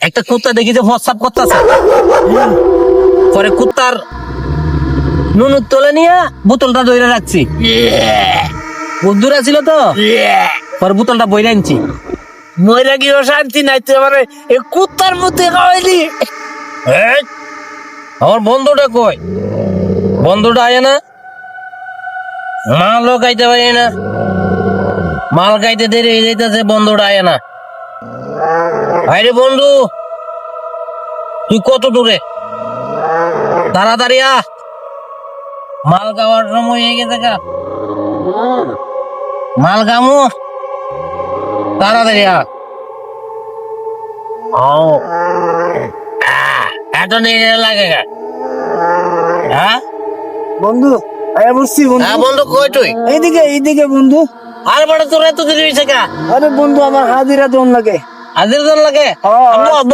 একটা কুত্তা দেখি যে প্রস্রাব করতেছে, পরে কুত্তার নুন তোলে নিয়ে বোতলটা ধরে রাখছি, দূরে ছিল তো, পরে বোতলটা বইরে আনছি। ময়রা গিয়ে শান্তি নাই, তুই আমার এই কুত্তার মধ্যে খাওয়াইলি। এই, আমার বন্ধুটা কই? বন্ধুটা আয় না, মালও খাইতে পারি না, মাল খাইতে দেরি হয়ে যাইতেছে, বন্ধুটা আয় না। আরে বন্ধু, তুই কত দূরে? তাড়াতাড়ি আ, মাল খাওয়ার সময় হয়ে গেছে গা। মাল খামু, তাড়াতাড়ি আ। ও এত দেরি লাগে গা? হ্যাঁ বন্ধু আয়া বসছি বন্ধু। হ্যাঁ বন্ধু, কই তুই? এইদিকে বন্ধু। আর বড় তোর এত দেরি হয়েছে গা? আরে বন্ধু আমার হাজিরা দন লাগে। হাজির জন লাগে? হ্যাঁ।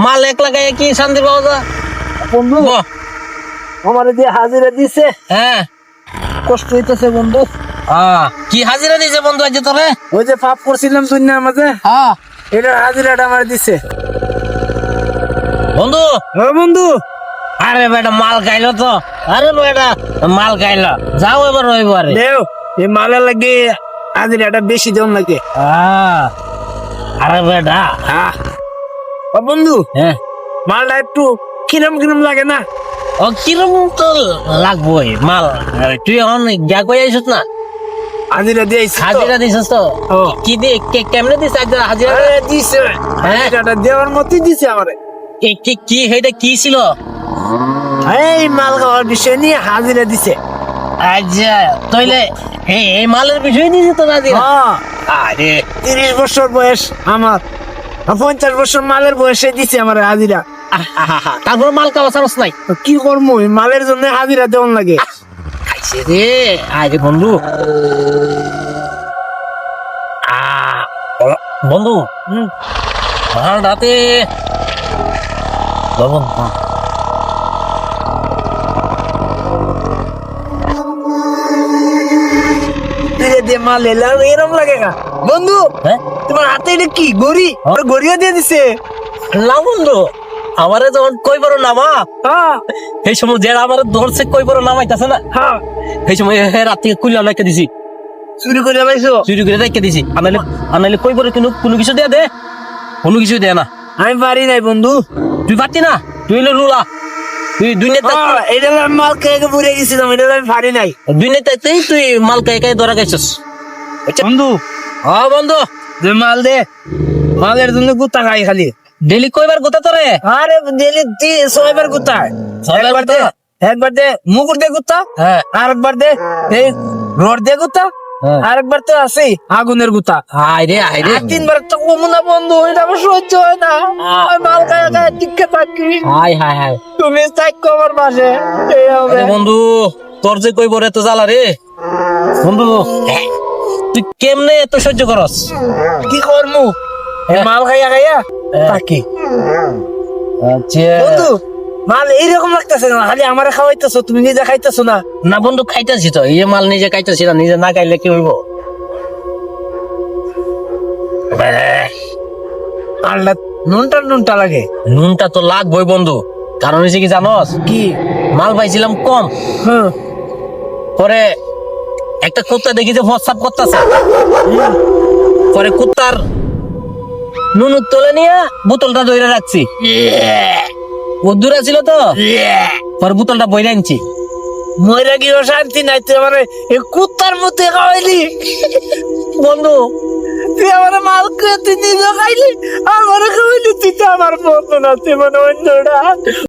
মাল এক লাগাই কি শান্তি পাওয়া যায় বন্ধু আমার যে হাজিরা দিছে, হ্যাঁ। কষ্ট হইতেছে বন্ধু। কি হাজিরা দিয়েছে বন্ধু আজ তোরে? ওই যে পাপ করছিলাম তুই না আমাকে, এটা হাজিরাটা আমার দিছে বন্ধু। বন্ধু। আরে বেটা মাল খাইলো তো, আরে বেটা মাল খাইলো, যাও এবার রবিবারে। দেও এই মালা লাগে হাজিরাটা বেশি দন লাগে। আরে বেটা ও বন্ধু, হ্যাঁ, মালটা একটু কিরম কিরম লাগে না? ও কিরম তো লাগবোই মাল। তুই এখন যা কই আইছিস না, হাজিরা দিয়েছি হাজিরা দিছিস তো? ও। কি দিয়ে কেমনে দিস হাজিরা? দিছে হাজিরাটা দেওয়ার মতই দিছে আমারে। কি সেইটা কি ছিল? এই মাল খাওয়ার বিষয় নিয়ে হাজিরা দিছে। আচ্ছা তাইলে এই মালের বিষয় দিয়েছি তো হাজিরা? আরে 30 বছর বয়স আমার, 50 বছর মালের বয়সে দিছে আমার হাজিরা। তারপর মাল খাওয়া চারস নাই? তো কি করবো, এই মালের জন্য হাজিরা দেওয়ান লাগে। খাইছে রে আরে বন্ধু। বন্ধু মাল রাতে লবণ ধীরে দিয়ে মাল এলাম এরম লাগে না বন্ধু। হ্যাঁ তোমার হাতে এটা কি গড়ি? গড়িও দিয়ে দিছে। না বন্ধু, আমারে যখন কই বড় নামা, হ্যাঁ এই সময় যে আমার ধরছে কই বড় নামাইতেছে না, হ্যাঁ, এই সময় রাত থেকে কুলিয়া রেখে দিছি, চুরি করে পাইছো? চুরি করে রেখে দিছি। আনাইলে কই বড় কোনো কিছু দেয়া দে, কোনো কিছু দেয় না। আমি পারি নাই বন্ধু। তুই পারতি না, তুই হলে লুলা, তুই দুই নেতা, এটা আমি মাল খেয়ে পুড়ে গেছিলাম, এটা আমি পারি নাই। দুই নেতাতেই তুই মাল খাই খাই ধরা খাইছিস বন্ধু। হ্যাঁ বন্ধু, যে মাল দে, মালের জন্য গুতা খাই খালি। ডেলি কয়বার গোতা তোরে? আরে ডেলি 6বার গুতা। ছয়বার তো? একবার দে মুকুর দে গুতা, হ্যাঁ আরেকবার দে এই রড দে গুতা, হ্যাঁ। আরেকবার তো আছে আগুনের গুতা। আইরে আইরে, আর 3বার তো কমু না বন্ধু, এটা আমার সহ্য হয় না। আমি মাল খায় খায় টিকে থাকি। High high high. তুমি থাকো আমার পাশে, এই হবে। আরে বন্ধু, তোর যে কই বড় এত জ্বালা রে বন্ধু, তুই কেমনে এত সহ্য করস? কি করমু, এই মাল খাইয়া খাইয়া থাকি। আচ্ছা বন্ধু মাল এইরকম লাগতেছে না, খালি আমারে খাওয়াইতেছো, তুমি নিজে খাইতেছো না। না বন্ধু, খাইতেছি তো, এই মাল নিজে খাইতেছি না, নিজে না খাইলে কি হইব? মালটা নুনটা নুনটা লাগে। নুনটা তো লাগবই বন্ধু, কারণ হয়েছে কি জানস? কি? মাল পাইছিলাম কম, হ্যাঁ পরে একটা কুত্তা দেখি যে প্রস্রাব করতেছে, পরে কুত্তার নুন তোলে নিয়ে বোতলটা ধরে রাখছি, দূরে ছিল তো, পরে বোতলটা বইরে আনছি। ময়রা গিয়ে শান্তি নাই, তুই আমার এই কুত্তার মধ্যে খাওয়াইলি। বন্ধু তুই আমার মাল খেয়ে তুই নিজে খাইলি, আমার খাওয়াইলি, তুই তো আমার বন্ধু না, তুই মানে অন্যটা।